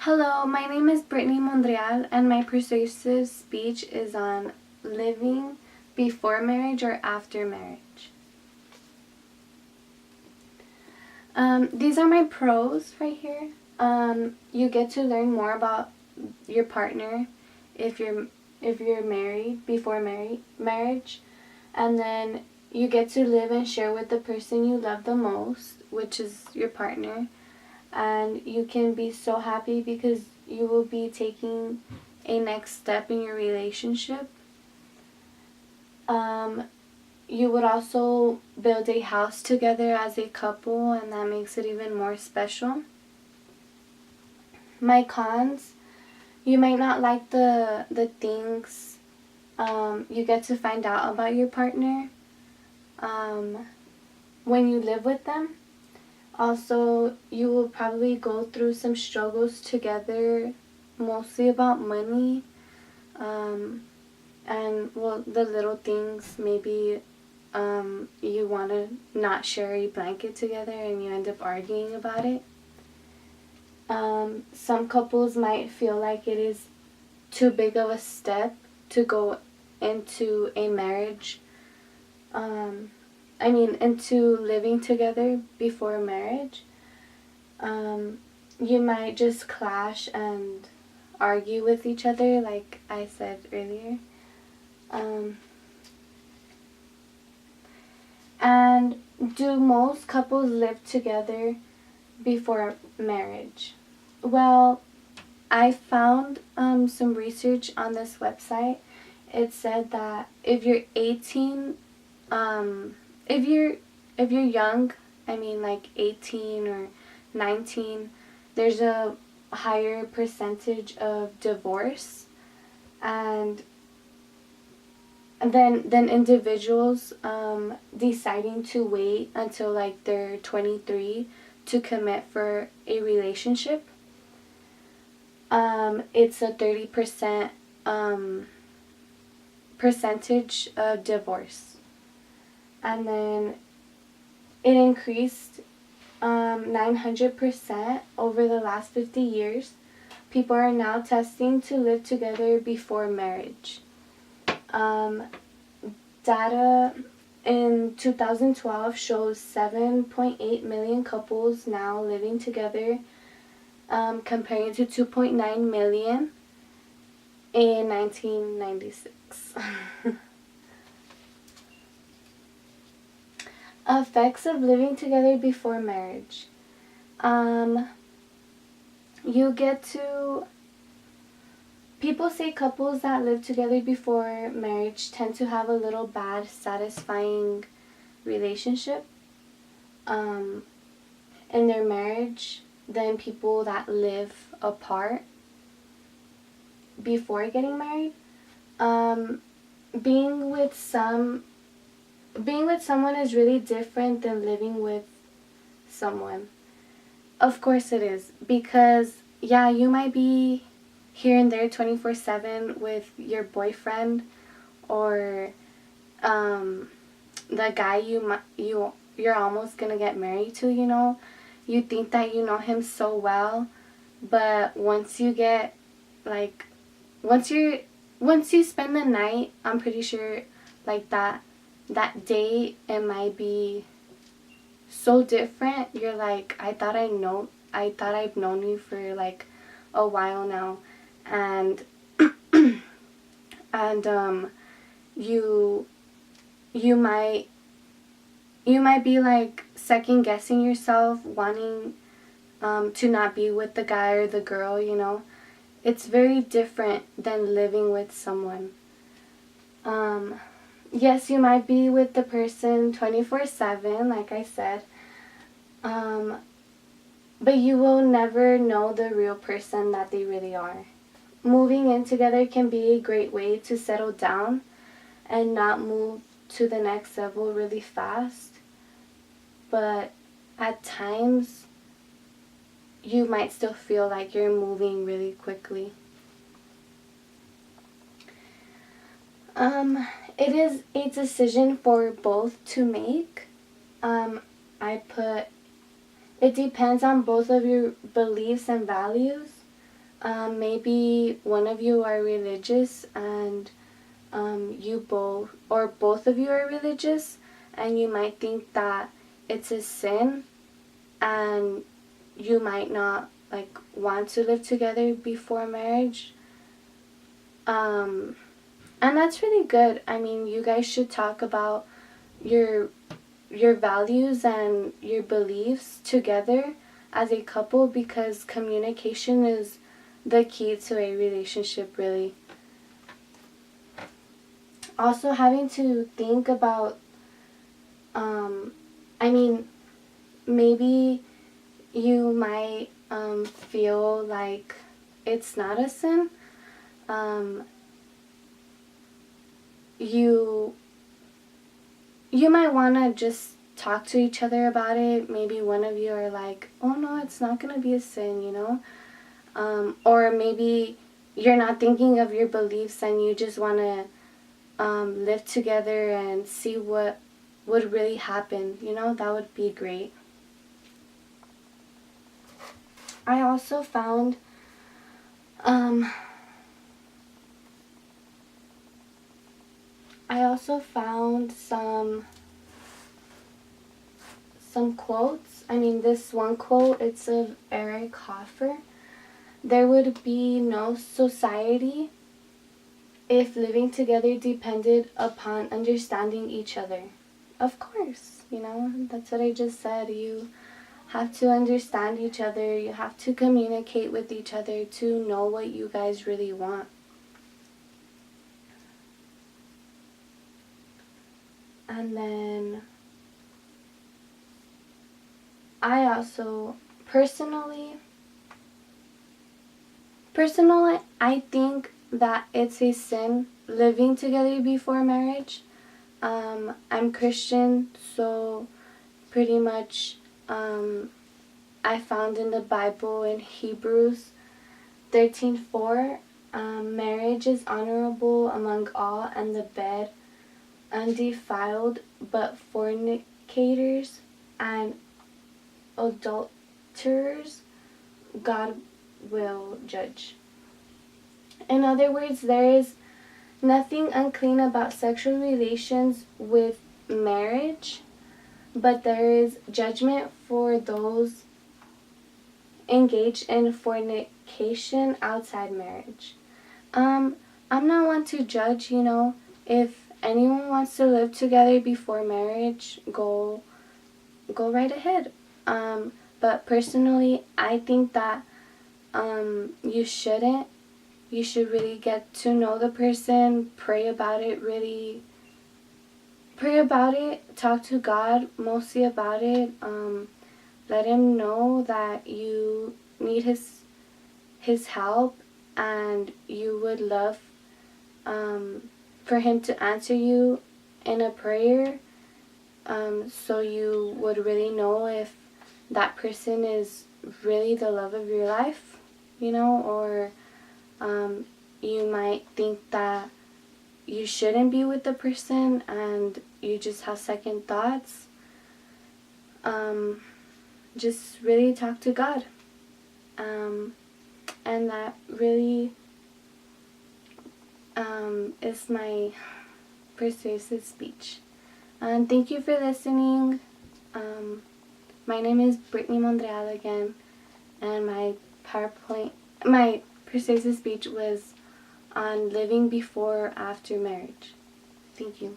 Hello, my name is Brittney Monreal, and my persuasive speech is on living before marriage or after marriage. These are my pros right here. You get to learn more about your partner if you're married before marriage, and then you get to live and share with the person you love the most, which is your partner. And you can be so happy because you will be taking a next step in your relationship. You would also build a house together as a couple, and that makes it even more special. My cons: you might not like the things you get to find out about your partner when you live with them. Also, you will probably go through some struggles together, mostly about money, and well, the little things. Maybe you want to not share a blanket together and you end up arguing about it. Some couples might feel like it is too big of a step to go into a marriage. Into living together before marriage. You might just clash and argue with each other, like I said earlier. And do most couples live together before marriage? Well, I found some research on this website. It said that if you're 18, if you're young, like 18 or 19, there's a higher percentage of divorce, and then individuals deciding to wait until like they're 23 to commit for a relationship. It's a 30% percentage of divorce. And then it increased 900% over the last 50 years. People are now testing to live together before marriage. Data in 2012 shows 7.8 million couples now living together, comparing to 2.9 million in 1996. Effects of living together before marriage. People say couples that live together before marriage tend to have a little bad, satisfying relationship in their marriage than people that live apart before getting married. Being with someone is really different than living with someone. Of course it is, because yeah, you might be here and there 24/7 with your boyfriend or the guy you're almost gonna get married to. You think that you know him so well, but once you spend the night, I'm pretty sure like that day it might be so different. You're like, I thought I've known you for like a while now, and and you might be like second guessing yourself, wanting to not be with the guy or the girl. It's very different than living with someone. Yes, you might be with the person 24/7, like I said, but you will never know the real person that they really are. Moving in together can be a great way to settle down and not move to the next level really fast, but at times you might still feel like you're moving really quickly. It is a decision for both to make. It depends on both of your beliefs and values. Maybe one of you are religious and you both, or both of you are religious, and you might think that it's a sin, and you might not like want to live together before marriage. And that's really good. I mean, you guys should talk about your values and your beliefs together as a couple, because communication is the key to a relationship, really. Also, having to think about, I mean, maybe you might feel like it's not a sin. You might want to just talk to each other about it. Maybe one of you are like, oh no, it's not going to be a sin, you know? Or maybe you're not thinking of your beliefs and you just want to live together and see what would really happen, you know? That would be great. I also found some quotes. I mean, this one quote, it's of Eric Hoffer. There would be no society if living together depended upon understanding each other. Of course, you know, that's what I just said. You have to understand each other. You have to communicate with each other to know what you guys really want. And then I also personally, I think that it's a sin living together before marriage. I'm Christian, so pretty much I found in the Bible in Hebrews 13:4, marriage is honorable among all, and the bed undefiled, but fornicators and adulterers God will judge. In other words, there is nothing unclean about sexual relations with marriage, but there is judgment for those engaged in fornication outside marriage. I'm not one to judge, you know. If anyone wants to live together before marriage, go right ahead. But personally, I think that you shouldn't. You should really get to know the person, pray about it, talk to God mostly about it. Let him know that you need his help, and you would love for him to answer you in a prayer, so you would really know if that person is really the love of your life, you know, or you might think that you shouldn't be with the person and you just have second thoughts. Just really talk to God. And that really is my persuasive speech. And thank you for listening. My name is Brittney Monreal again, and my persuasive speech was on living before or after marriage. Thank you.